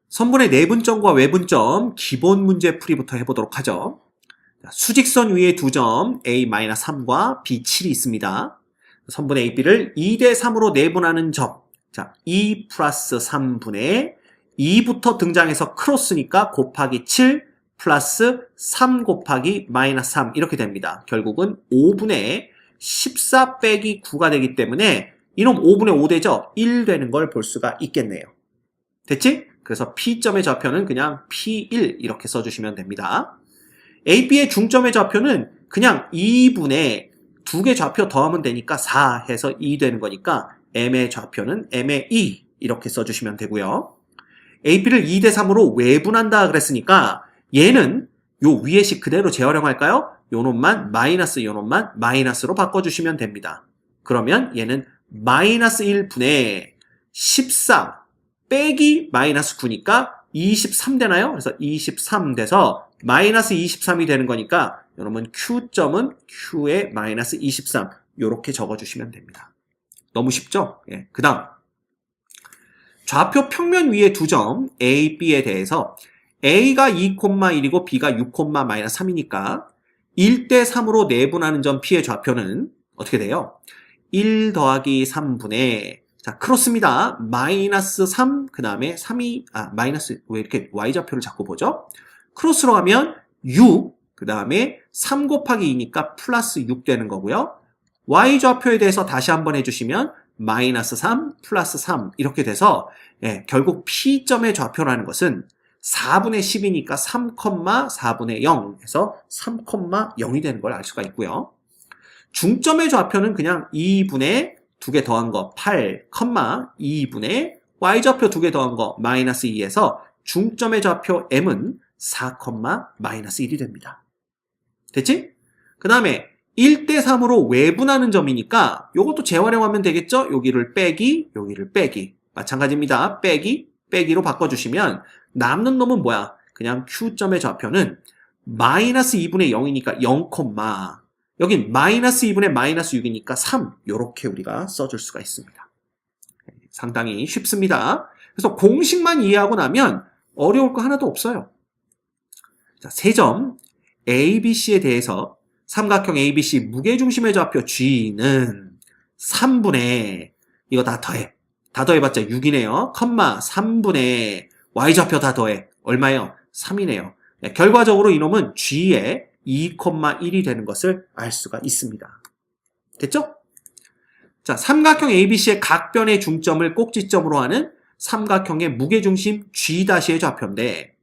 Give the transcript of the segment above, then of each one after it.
선분의 내분점과 외분점 기본 문제 풀이부터 해보도록 하죠. 수직선 위에 두 점 A-3과 B7이 있습니다. 선분 AB를 2대 3으로 내분하는 점. 자, 2 플러스 3분의 2부터 등장해서 크로스니까 곱하기 7 플러스 3 곱하기 마이너스 3 이렇게 됩니다. 결국은 5분의 14 빼기 9가 되기 때문에 이놈 5분의 5 되죠? 1 되는 걸 볼 수가 있겠네요. 됐지? 그래서 P점의 좌표는 그냥 P1 이렇게 써주시면 됩니다. AB의 중점의 좌표는 그냥 2분의 2개 좌표 더하면 되니까 4 해서 2 되는 거니까 M의 좌표는 M의 2 이렇게 써주시면 되고요. AB를 2대 3으로 외분한다 그랬으니까 얘는 요 위에 식 그대로 재활용할까요? 요 놈만 마이너스 요 놈만 마이너스로 바꿔주시면 됩니다. 그러면 얘는 마이너스 1분의 14 빼기 마이너스 9니까 23 되나요? 그래서 23 돼서 마이너스 23이 되는 거니까 여러분 Q점은 Q의 마이너스 23 이렇게 적어주시면 됩니다. 너무 쉽죠? 예. 그 다음 좌표 평면 위에 두 점 A, B에 대해서 A가 2,1이고 B가 6,-3이니까 1대 3으로 내분하는 점 P의 좌표는 어떻게 돼요? 1 더하기 3분의 자 크로스입니다. 마이너스 3 그 다음에 3이 마이너스 왜 이렇게 Y좌표를 자꾸 보죠? 크로스로 가면 6 그 다음에 3 곱하기 2니까 플러스 6 되는 거고요. Y좌표에 대해서 다시 한번 해주시면 마이너스 3 플러스 3 이렇게 돼서 예, 결국 P점의 좌표라는 것은 4분의 10이니까 3,4분의 0 해서 3,0이 되는 걸 알 수가 있고요. 중점의 좌표는 그냥 2분의 2개 더한 거 8, 2분의 Y좌표 2개 더한 거 마이너스 2에서 중점의 좌표 M은 4, 마이너스 1이 됩니다. 됐지? 그 다음에 1대 3으로 외분하는 점이니까 요것도 재활용하면 되겠죠? 여기를 빼기, 여기를 빼기. 마찬가지입니다. 빼기, 빼기로 바꿔주시면 남는 놈은 뭐야? 그냥 Q점의 좌표는 마이너스 2분의 0이니까 0, 여긴 마이너스 2분의 마이너스 6이니까 3 요렇게 우리가 써줄 수가 있습니다. 상당히 쉽습니다. 그래서 공식만 이해하고 나면 어려울 거 하나도 없어요. 자, 세 점 ABC에 대해서 삼각형 ABC 무게중심의 좌표 G는 3분의 이거 다 더해. 다 더해봤자 6이네요. 3분의 Y좌표 다 더해. 얼마예요? 3이네요. 네, 결과적으로 이놈은 G의 2,1이 되는 것을 알 수가 있습니다. 됐죠? 자, 삼각형 ABC의 각변의 중점을 꼭지점으로 하는 삼각형의 무게중심 G'의 좌표인데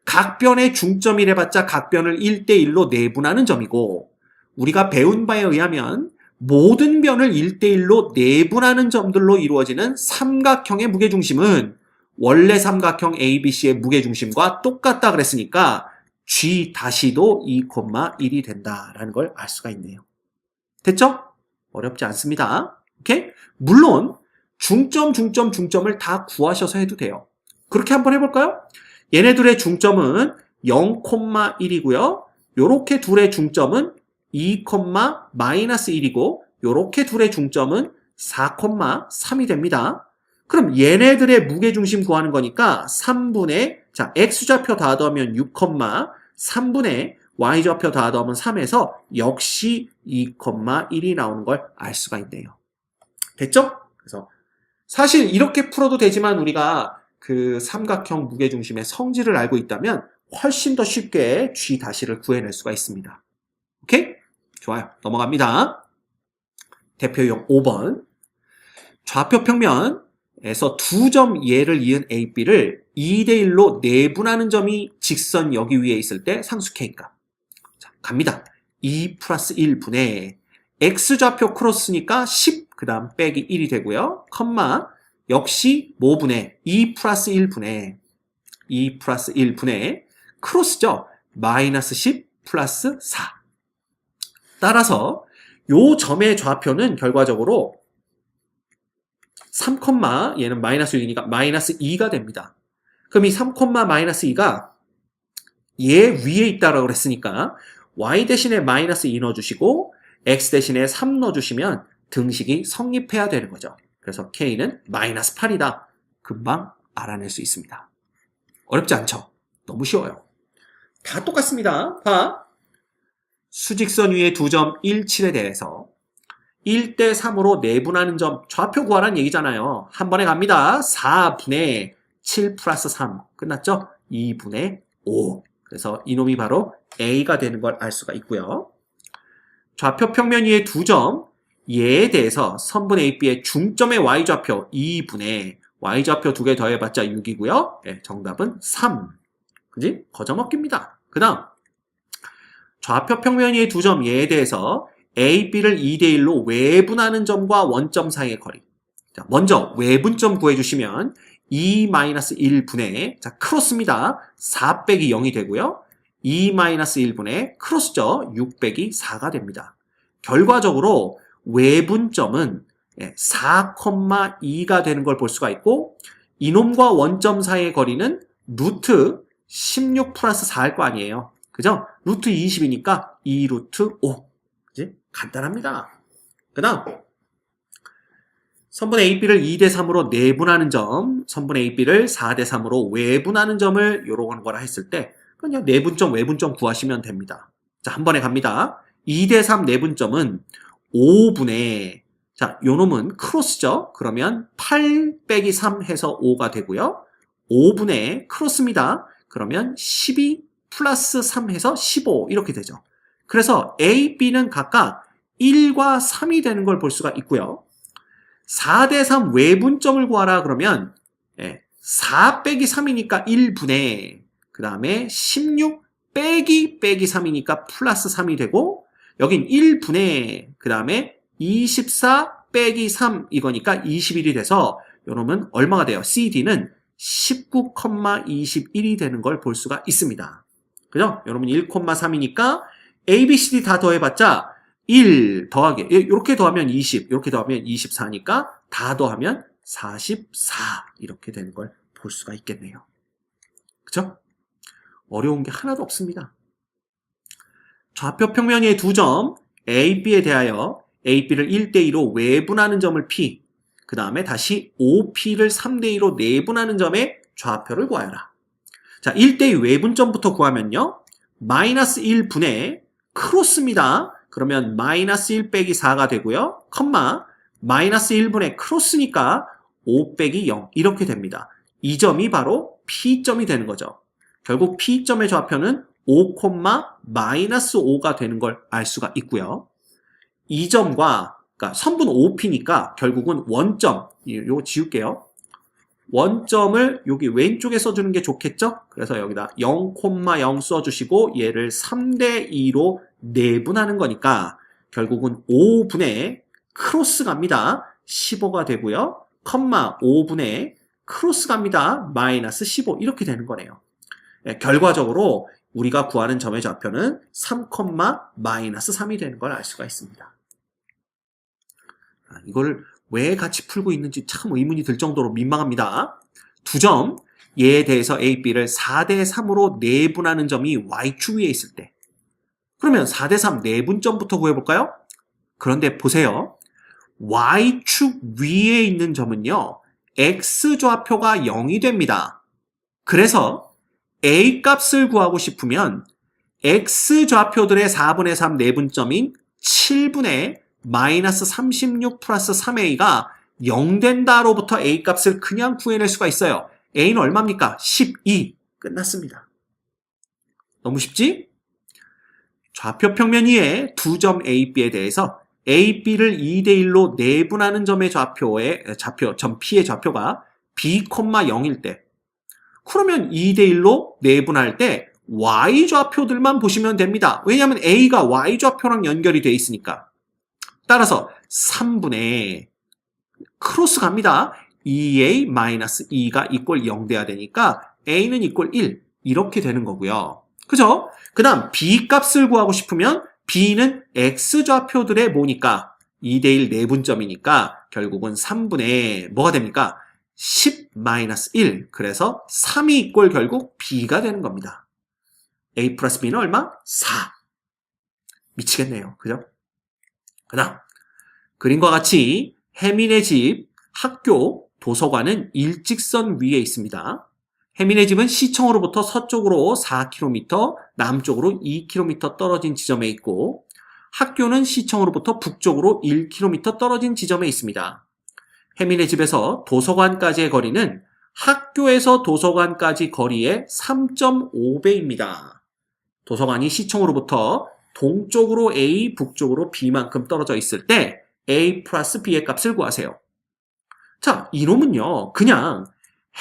각변의 중점이래봤자 각변을 1대1로 내분하는 점이고 우리가 배운 바에 의하면 모든 변을 1대1로 내분하는 점들로 이루어지는 삼각형의 무게중심은 원래 삼각형 ABC의 무게중심과 똑같다 그랬으니까 G-도 2,1이 된다라는 걸 알 수가 있네요. 됐죠? 어렵지 않습니다. 오케이? 물론 중점을 다 구하셔서 해도 돼요. 그렇게 한번 해볼까요? 얘네들의 중점은 0,1이고요. 요렇게 둘의 중점은 2, 마이너스 1이고 요렇게 둘의 중점은 4,3이 됩니다. 그럼 얘네들의 무게중심 구하는 거니까 3분의 자 X좌표 다 더하면 6, 3분의 Y좌표 다 더하면 3에서 역시 2,1이 나오는 걸 알 수가 있네요. 됐죠? 그래서 사실 이렇게 풀어도 되지만 우리가 그 삼각형 무게중심의 성질을 알고 있다면 훨씬 더 쉽게 G-를 구해낼 수가 있습니다. 오케이? 좋아요. 넘어갑니다. 대표용 5번. 좌표 평면에서 두 점 얘를 이은 A, B를 2대1로 내분하는 점이 직선 여기 위에 있을 때 상수 K값. 자, 갑니다. 2 플러스 1분의 X좌표 크로스니까 10, 그 다음 빼기 1이 되고요. 역시 뭐분의 2 플러스 1분의 크로스죠. 마이너스 10 플러스 4. 따라서 요 점의 좌표는 결과적으로 3, 얘는 마이너스 6이니까 마이너스 2가 됩니다. 그럼 이 3, 마이너스 2가 얘 위에 있다라고 그랬으니까 y 대신에 마이너스 2 넣어주시고 x 대신에 3 넣어주시면 등식이 성립해야 되는 거죠. 그래서 k는 마이너스 8이다. 금방 알아낼 수 있습니다. 어렵지 않죠? 너무 쉬워요. 다 똑같습니다. 봐. 수직선 위의 두 점 1, 7에 대해서 1대 3으로 내분하는 점 좌표 구하라는 얘기잖아요. 한 번에 갑니다. 4분의 7 플러스 3 끝났죠? 2분의 5. 그래서 이놈이 바로 A가 되는 걸 알 수가 있고요. 좌표 평면 위의 두 점 얘에 대해서 선분 AB의 중점의 Y좌표 2분의 Y좌표 두 개 더해봤자 6이고요. 네, 정답은 3. 그지? 거저먹기입니다. 그 다음 좌표 평면 위의 두 점 얘에 대해서 A, B를 2대1로 외분하는 점과 원점 사이의 거리. 자, 먼저 외분점 구해주시면 2-1분의 자 크로스입니다. 4 빼기 0이 되고요. 2-1분의 크로스죠. 6 빼기 4가 됩니다. 결과적으로 외분점은 4,2가 되는 걸 볼 수가 있고 이놈과 원점 사이의 거리는 루트 16 플러스 4일 거 아니에요. 그죠? 루트 20이니까 2 루트 5. 그지? 간단합니다. 그 다음 선분 AB를 2대3으로 내분하는 점, 선분 AB를 4대3으로 외분하는 점을 요런 거라 했을 때 그냥 내분점, 외분점 구하시면 됩니다. 자, 한 번에 갑니다. 2대3 내분점은 5분의 자, 요놈은 크로스죠. 그러면 8 빼기 3 해서 5가 되고요. 5분의 크로스입니다. 그러면 12 플러스 3 해서 15 이렇게 되죠. 그래서 A, B는 각각 1과 3이 되는 걸 볼 수가 있고요. 4대3 외분점을 구하라 그러면 4 빼기 3이니까 1분의 그 다음에 16 빼기 3이니까 플러스 3이 되고 여긴 1분의 그 다음에 24 빼기 3 이거니까 21이 돼서 요놈은 얼마가 돼요? CD는 19,21이 되는 걸 볼 수가 있습니다. 그죠? 여러분 1,3이니까 A, B, C, D 다 더해봤자 1 더하기 이렇게 더하면 20 이렇게 더하면 24니까 다 더하면 44 이렇게 되는 걸 볼 수가 있겠네요. 그쵸? 어려운 게 하나도 없습니다. 좌표 평면 위의 두 점 A, B에 대하여 A, B를 1대2로 외분하는 점을 P 그 다음에 다시 OP를 3대2로 내분하는 점의 좌표를 구하여라. 자, 1대2 외분점부터 구하면요. 마이너스 1분의 크로스입니다. 그러면 마이너스 1 빼기 4가 되고요. 컴마 마이너스 1분의 크로스니까 5 빼기 0 이렇게 됩니다. 이 점이 바로 P점이 되는 거죠. 결국 P점의 좌표는 5, 마이너스 5가 되는 걸 알 수가 있고요. 이 점과 그러니까 선분 OP니까 결국은 원점 요거 지울게요. 원점을 여기 왼쪽에 써주는 게 좋겠죠? 그래서 여기다 0,0 써주시고 얘를 3대2로 내분하는 거니까 결국은 5분의 크로스 갑니다. 15가 되고요. 컴마 5분의 크로스 갑니다. 마이너스 15 이렇게 되는 거네요. 결과적으로 우리가 구하는 점의 좌표는 3, 마이너스 3이 되는 걸 알 수가 있습니다. 이걸 왜 같이 풀고 있는지 참 의문이 들 정도로 민망합니다. 두 점, 얘에 대해서 A, B를 4대3으로 내분하는 점이 Y축 위에 있을 때 그러면 4대3 내분점부터 구해볼까요? 그런데 보세요. Y축 위에 있는 점은요. X좌표가 0이 됩니다. 그래서 A 값을 구하고 싶으면 X좌표들의 4분의 3 내분점인 7분의 마이너스 36 플러스 3A가 0 된다로부터 A 값을 그냥 구해낼 수가 있어요. A는 얼마입니까? 12. 끝났습니다. 너무 쉽지? 좌표 평면 위에 두 점 A, B에 대해서 A, B를 2대1로 내분하는 점의 점 P의 좌표가 B, 0일 때 그러면 2대1로 내분할 때 Y좌표들만 보시면 됩니다. 왜냐하면 A가 Y좌표랑 연결이 돼 있으니까. 따라서 3분의 크로스 갑니다. 2A-2가 이꼴 0 돼야 되니까 A는 이꼴 1 이렇게 되는 거고요. 그죠? 그 다음 B 값을 구하고 싶으면 B는 X좌표들의 뭐니까 2대1 내분점이니까 결국은 3분의 뭐가 됩니까? 10-1 그래서 3이 이꼴 결국 B가 되는 겁니다. A 플러스 B는 얼마? 4 미치겠네요. 그죠? 그 다음 그림과 같이 혜민의 집, 학교, 도서관은 일직선 위에 있습니다. 혜민의 집은 시청으로부터 서쪽으로 4km, 남쪽으로 2km 떨어진 지점에 있고 학교는 시청으로부터 북쪽으로 1km 떨어진 지점에 있습니다. 혜민의 집에서 도서관까지의 거리는 학교에서 도서관까지 거리의 3.5배입니다. 도서관이 시청으로부터 동쪽으로 A, 북쪽으로 B만큼 떨어져 있을 때 A 플러스 B의 값을 구하세요. 자, 이놈은요, 그냥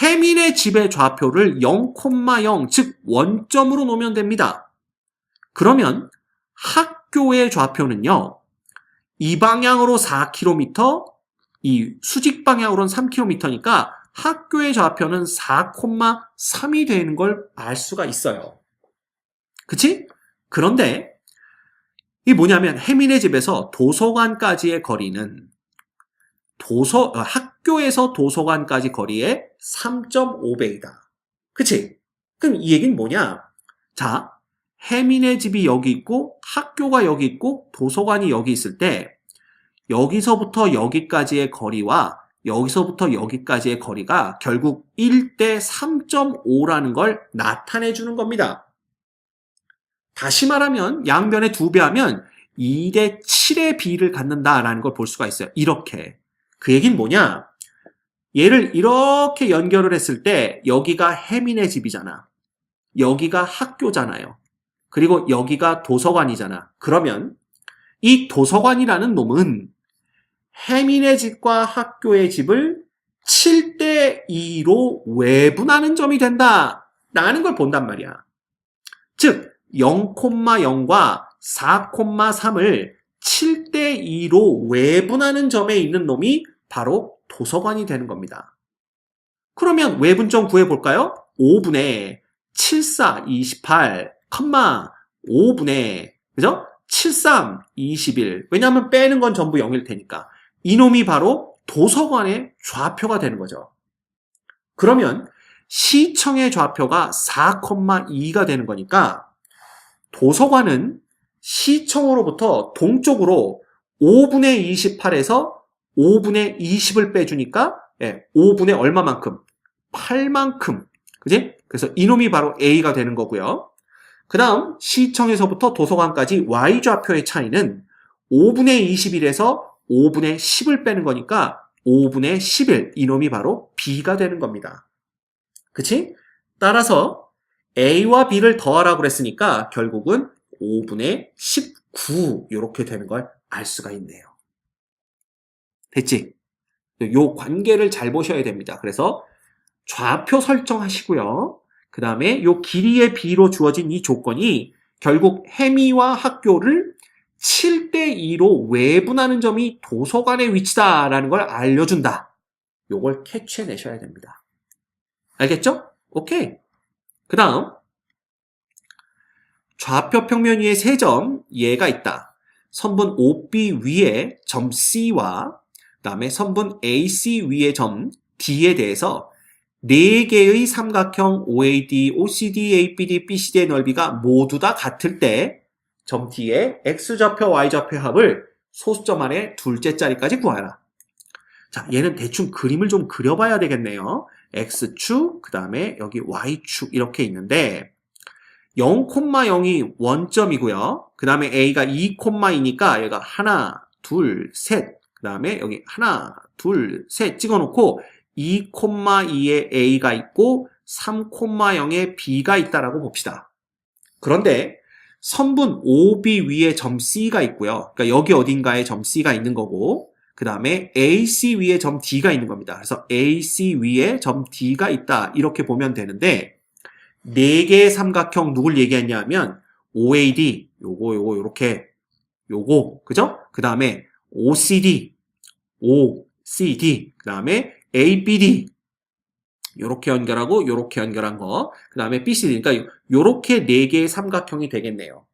혜민의 집의 좌표를 0,0, 즉 원점으로 놓으면 됩니다. 그러면 학교의 좌표는요, 이 방향으로 4km, 이 수직 방향으로는 3km니까 학교의 좌표는 4,3이 되는 걸 알 수가 있어요. 그치? 그런데 이게 뭐냐면 혜민의 집에서 도서관까지의 거리는 학교에서 도서관까지 거리의 3.5배이다. 그치? 그럼 이 얘기는 뭐냐? 자, 혜민의 집이 여기 있고 학교가 여기 있고 도서관이 여기 있을 때 여기서부터 여기까지의 거리와 여기서부터 여기까지의 거리가 결국 1대 3.5라는 걸 나타내 주는 겁니다. 다시 말하면 양변에 2배 하면 2대 7의 비를 갖는다라는 걸 볼 수가 있어요. 이렇게. 그 얘기는 뭐냐? 얘를 이렇게 연결을 했을 때 여기가 혜민의 집이잖아. 여기가 학교잖아요. 그리고 여기가 도서관이잖아. 그러면 이 도서관이라는 놈은 혜민의 집과 학교의 집을 7대2로 외분하는 점이 된다 라는 걸 본단 말이야. 즉 0,0과 4,3을 7대2로 외분하는 점에 있는 놈이 바로 도서관이 되는 겁니다. 그러면 외분점 구해볼까요? 5분의 74, 28, 5분의 그죠? 73, 21. 왜냐하면 빼는 건 전부 0일 테니까. 이놈이 바로 도서관의 좌표가 되는 거죠. 그러면 시청의 좌표가 4,2가 되는 거니까 도서관은 시청으로부터 동쪽으로 5분의 28에서 5분의 20을 빼주니까 5분의 얼마만큼? 8만큼. 그지? 그래서 이놈이 바로 A가 되는 거고요. 그 다음 시청에서부터 도서관까지 Y좌표의 차이는 5분의 21에서 5분의 10을 빼는 거니까 5분의 11, 이놈이 바로 B가 되는 겁니다. 그치? 따라서 A와 B를 더하라고 그랬으니까 결국은 5분의 19 이렇게 되는 걸 알 수가 있네요. 됐지? 요 관계를 잘 보셔야 됩니다. 그래서 좌표 설정하시고요. 그 다음에 요 길이의 B로 주어진 이 조건이 결국 혜미와 학교를 7대2로 외분하는 점이 도서관의 위치다라는 걸 알려준다. 요걸 캐치해내셔야 됩니다. 알겠죠? 오케이. 그 다음 좌표 평면 위에 3점 얘가 있다. 선분 OB 위에 점 C와 그 다음에 선분 AC 위에 점 D에 대해서 4개의 삼각형 OAD, OCD, ABD, BCD의 넓이가 모두 다 같을 때 점 D의 X좌표, Y좌표 합을 소수점 안에 둘째 자리까지 구하라. 자, 얘는 대충 그림을 좀 그려봐야 되겠네요. X축, 그 다음에 여기 Y축 이렇게 있는데 0,0이 원점이고요. 그 다음에 A가 2,2니까 얘가 하나, 둘, 셋. 그 다음에 여기 하나, 둘, 셋 찍어놓고 2,2에 A가 있고 3,0에 B가 있다라고 봅시다. 그런데 선분 OB 위에 점 C가 있고요. 그러니까 여기 어딘가에 점 C가 있는 거고 그 다음에 AC 위에 점 D가 있는 겁니다. 그래서 AC 위에 점 D가 있다 이렇게 보면 되는데 4개의 삼각형 누굴 얘기했냐 하면 OAD 요거 요렇게 요거 그죠? 그 다음에 OCD 그 다음에 ABD 요렇게 연결하고 요렇게 연결한 거 그 다음에 BCD 그러니까 요렇게 4개의 삼각형이 되겠네요.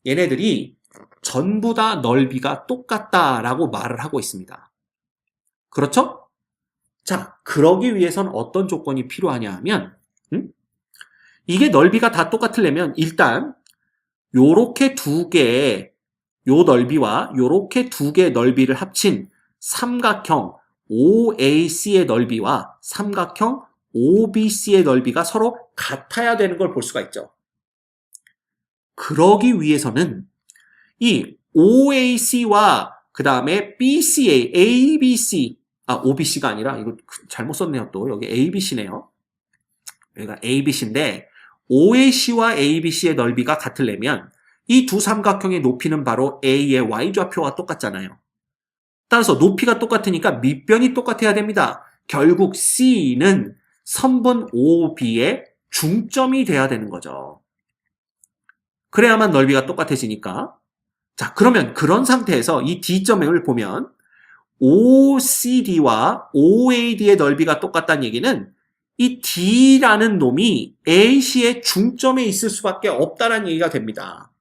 얘네들이 전부 다 넓이가 똑같다라고 말을 하고 있습니다. 그렇죠? 자, 그러기 위해서는 어떤 조건이 필요하냐 하면 이게 넓이가 다 똑같으려면 일단 요렇게 2개의 요 넓이와 요렇게 2개의 넓이를 합친 삼각형 OAC의 넓이와 삼각형 OBC의 넓이가 서로 같아야 되는 걸 볼 수가 있죠. 그러기 위해서는 이 OAC와 그 다음에 BCA, ABC, OBC가 아니라 이거 잘못 썼네요. 또 여기 ABC네요. 여기가 ABC인데 OAC와 ABC의 넓이가 같으려면 이 두 삼각형의 높이는 바로 A의 Y좌표와 똑같잖아요. 따라서 높이가 똑같으니까 밑변이 똑같아야 됩니다. 결국 C는 선분 OB의 중점이 돼야 되는 거죠. 그래야만 넓이가 똑같아지니까. 자, 그러면 그런 상태에서 이 D점을 보면 OCD와 OAD의 넓이가 똑같다는 얘기는 이 D라는 놈이 AC의 중점에 있을 수밖에 없다는 얘기가 됩니다.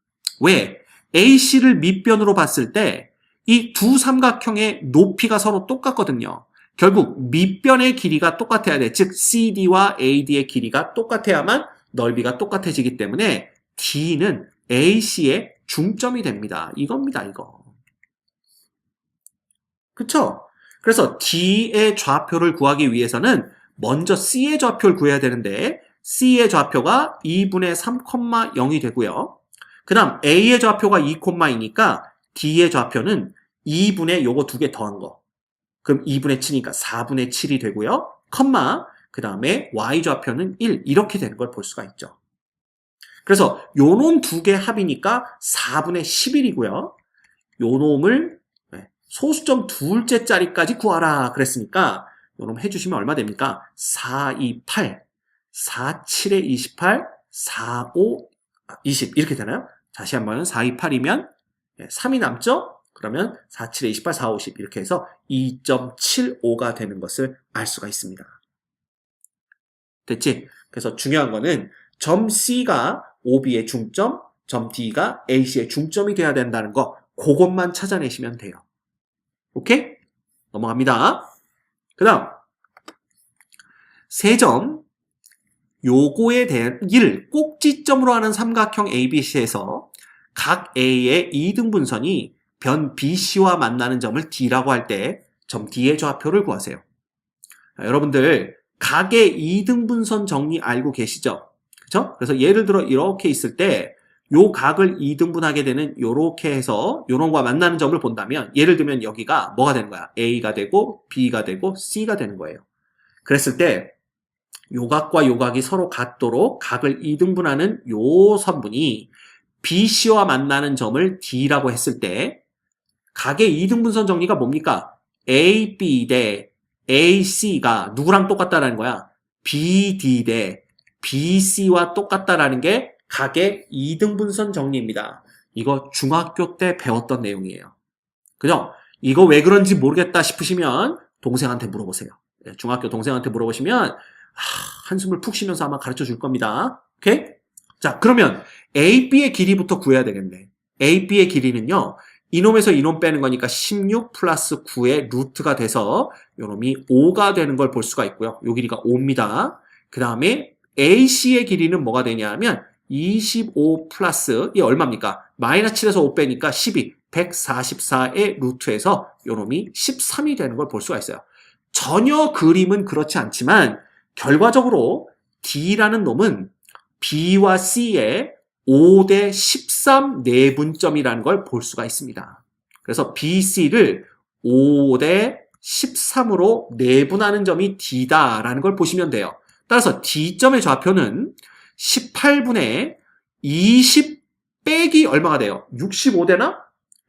왜? AC를 밑변으로 봤을 때 이 두 삼각형의 높이가 서로 똑같거든요. 결국 밑변의 길이가 똑같아야 돼. 즉 CD와 AD의 길이가 똑같아야만 넓이가 똑같아지기 때문에 D는 AC의 중점이 됩니다. 이겁니다, 이거. 그쵸? 그래서 D의 좌표를 구하기 위해서는 먼저 C의 좌표를 구해야 되는데 C의 좌표가 2분의 3,0이 되고요. 그 다음 A의 좌표가 2,2니까 D의 좌표는 2분의 요거 두 개 더한 거. 그럼 2분의 7이니까 4분의 7이 되고요. 그 다음에 Y좌표는 1 이렇게 되는 걸 볼 수가 있죠. 그래서 요 놈 두 개 합이니까 4분의 11이고요. 요 놈을 소수점 둘째 자리까지 구하라 그랬으니까 요 놈 해주시면 얼마 됩니까? 4, 2, 8, 4, 7에 28, 4, 5, 20 이렇게 되나요? 다시 한번 4, 2, 8이면 3이 남죠? 그러면 4, 7에 28, 4, 50 이렇게 해서 2.75가 되는 것을 알 수가 있습니다. 됐지? 그래서 중요한 거는 점 C가 OB의 중점, 점 D가 AC의 중점이 돼야 된다는 거 그것만 찾아내시면 돼요. 오케이? 넘어갑니다. 그 다음 세 점 요거에 대한 1. 꼭지점으로 하는 삼각형 ABC에서 각 A의 2등분선이 변 BC와 만나는 점을 D라고 할 때 점 D의 좌표를 구하세요. 여러분들 각의 2등분선 정리 알고 계시죠? 그쵸? 그래서 예를 들어 이렇게 있을 때 요 각을 2등분하게 되는 요렇게 해서 요런과 만나는 점을 본다면 예를 들면 여기가 뭐가 되는 거야? A가 되고 B가 되고 C가 되는 거예요. 그랬을 때 요 각과 요 각이 서로 같도록 각을 2등분하는 요 선분이 BC와 만나는 점을 D라고 했을 때 각의 2등분선 정리가 뭡니까? AB 대 AC가 누구랑 똑같다라는 거야? BD 대 BC와 똑같다라는 게 각의 2등분선 정리입니다. 이거 중학교 때 배웠던 내용이에요. 그죠? 이거 왜 그런지 모르겠다 싶으시면 동생한테 물어보세요. 중학교 동생한테 물어보시면 한숨을 푹 쉬면서 아마 가르쳐 줄 겁니다. 오케이? 자, 그러면 AB의 길이부터 구해야 되겠네. AB의 길이는요. 이놈에서 이놈 빼는 거니까 16 플러스 9의 루트가 돼서 요놈이 5가 되는 걸 볼 수가 있고요. 요 길이가 5입니다. 그 다음에 AC의 길이는 뭐가 되냐면 25 플러스 이 얼마입니까? 마이너스 7에서 5 빼니까 12, 144의 루트에서 요놈이 13이 되는 걸 볼 수가 있어요. 전혀 그림은 그렇지 않지만 결과적으로 D라는 놈은 B와 C의 5대 13 내분점이라는 걸 볼 수가 있습니다. 그래서 BC를 5대 13으로 내분하는 점이 D다라는 걸 보시면 돼요. 따라서 D점의 좌표는 18분의 20 빼기 얼마가 돼요? 65되나?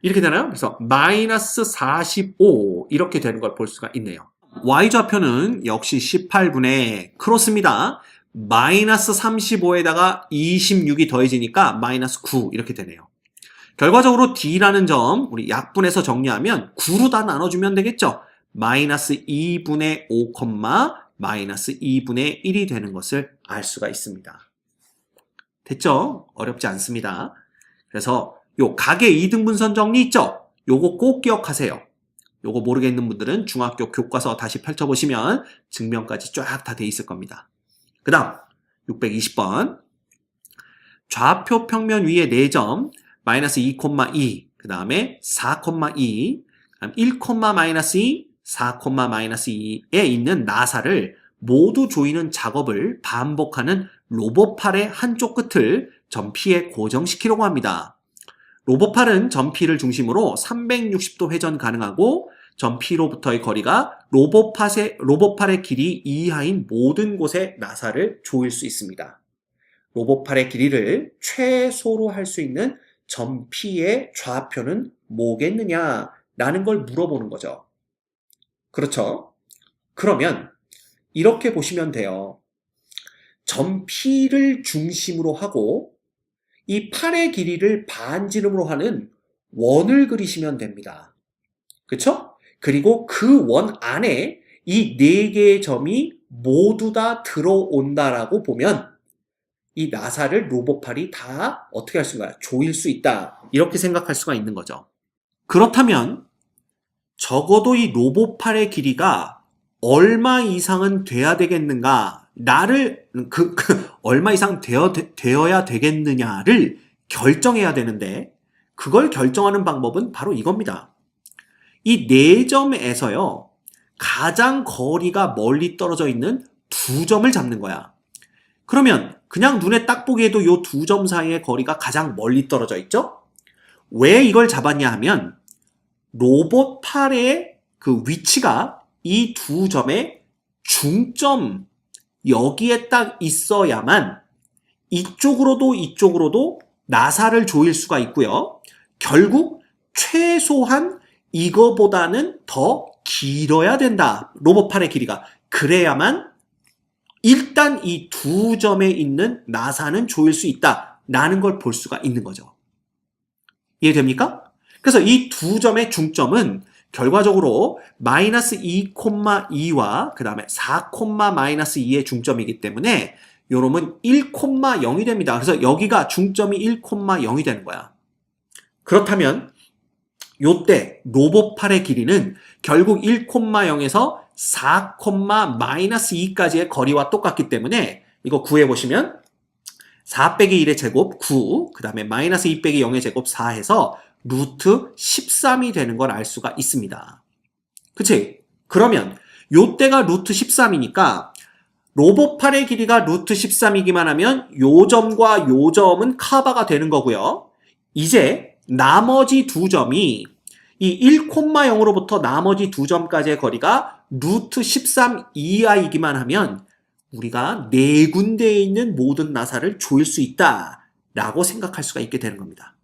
이렇게 되나요? 그래서 마이너스 45 이렇게 되는 걸 볼 수가 있네요. Y좌표는 역시 18분의 크로스입니다. 마이너스 35에다가 26이 더해지니까 마이너스 9 이렇게 되네요. 결과적으로 D라는 점 우리 약분해서 정리하면 9로 다 나눠주면 되겠죠. 마이너스 2분의 5, 마이너스 2분의 1이 되는 것을 알 수가 있습니다. 됐죠? 어렵지 않습니다. 그래서 요 각의 2등분선 정리 있죠? 요거 꼭 기억하세요. 요거 모르겠는 분들은 중학교 교과서 다시 펼쳐보시면 증명까지 쫙 다 돼 있을 겁니다. 그 다음 620번 좌표 평면 위에 4점 마이너스 2,2 그 다음에 4,2 1, 마이너스 2 4, 마이너스 2에 있는 나사를 모두 조이는 작업을 반복하는 로봇팔의 한쪽 끝을 점 P에 고정시키려고 합니다. 로봇팔은 점 P를 중심으로 360도 회전 가능하고 점 P로부터의 거리가 로봇팔의 길이 이하인 모든 곳에 나사를 조일 수 있습니다. 로봇팔의 길이를 최소로 할 수 있는 점 P의 좌표는 뭐겠느냐? 라는 걸 물어보는 거죠. 그렇죠? 그러면 이렇게 보시면 돼요. 점 P를 중심으로 하고 이 팔의 길이를 반지름으로 하는 원을 그리시면 됩니다. 그렇죠? 그리고 그 원 안에 이 4개의 점이 모두 다 들어온다라고 보면 이 나사를 로봇팔이 다 어떻게 할 수가 있어요? 조일 수 있다. 이렇게 생각할 수가 있는 거죠. 그렇다면 적어도 이 로봇팔의 길이가 얼마 이상은 돼야 되겠는가? 얼마 이상 되어야 되겠느냐를 결정해야 되는데 그걸 결정하는 방법은 바로 이겁니다. 이 4점에서요. 가장 거리가 멀리 떨어져 있는 2점을 잡는 거야. 그러면 그냥 눈에 딱 보기에도 이 2점 사이의 거리가 가장 멀리 떨어져 있죠? 왜 이걸 잡았냐 하면 로봇팔의 그 위치가 이 2점의 중점 여기에 딱 있어야만 이쪽으로도 나사를 조일 수가 있고요. 결국 최소한 이거보다는 더 길어야 된다. 로봇팔의 길이가. 그래야만 일단 이 2점에 있는 나사는 조일 수 있다라는 걸 볼 수가 있는 거죠. 이해됩니까? 그래서 이 2점의 중점은 결과적으로 마이너스 2,2와 그 다음에 4,-2의 중점이기 때문에 요놈은 1,0이 됩니다. 그래서 여기가 중점이 1,0이 되는 거야. 그렇다면 요때 로봇팔의 길이는 결국 1,0에서 4,-2까지의 거리와 똑같기 때문에 이거 구해보시면 4 빼기 1의 제곱 9, 그 다음에 마이너스 2 빼기 0의 제곱 4 해서 루트 13이 되는 걸 알 수가 있습니다. 그치? 그러면 요때가 루트 13이니까 로봇팔의 길이가 루트 13이기만 하면 요 점과 요 점은 커버가 되는 거고요. 이제 나머지 2점이 이 1,0으로부터 나머지 2점까지의 거리가 루트 13 이하이기만 하면 우리가 4군데에 있는 모든 나사를 조일 수 있다라고 생각할 수가 있게 되는 겁니다.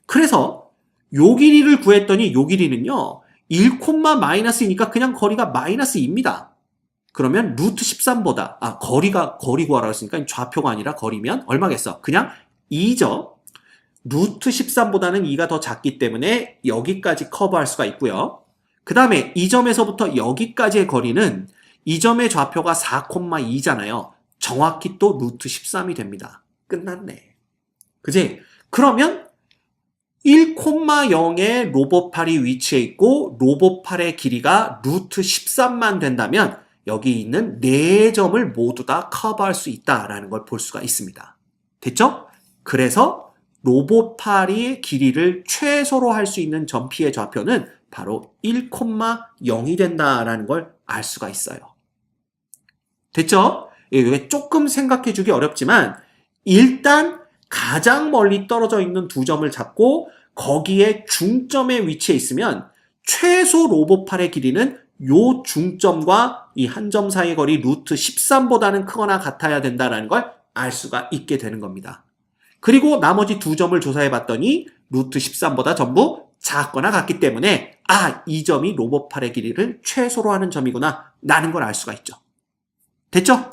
그래서 요 길이를 구했더니 요 길이는요 1,-이니까 그냥 거리가 마이너스 2입니다. 그러면 루트 13보다 거리 구하라고 했으니까 좌표가 아니라 거리면 얼마겠어? 그냥 2죠. 루트 13보다는 2가 더 작기 때문에 여기까지 커버할 수가 있고요. 그 다음에 이 점에서부터 여기까지의 거리는 이 점의 좌표가 4,2잖아요. 정확히 또 루트 13이 됩니다. 끝났네. 그지? 그러면 1,0에 로봇팔이 위치해 있고 로봇팔의 길이가 루트 13만 된다면 여기 있는 4점을 모두 다 커버할 수 있다라는 걸 볼 수가 있습니다. 됐죠? 그래서 로봇팔의 길이를 최소로 할 수 있는 점 P의 좌표는 바로 1,0이 된다라는 걸 알 수가 있어요. 됐죠? 이게 조금 생각해 주기 어렵지만 일단 가장 멀리 떨어져 있는 2점을 잡고 거기에 중점에 위치해 있으면 최소 로봇팔의 길이는 요 중점과 이 한 점 사이의 거리 루트 13보다는 크거나 같아야 된다는 걸 알 수가 있게 되는 겁니다. 그리고 나머지 2점을 조사해 봤더니 루트 13보다 전부 작거나 같기 때문에 이 점이 로봇팔의 길이를 최소로 하는 점이구나 라는 걸 알 수가 있죠. 됐죠?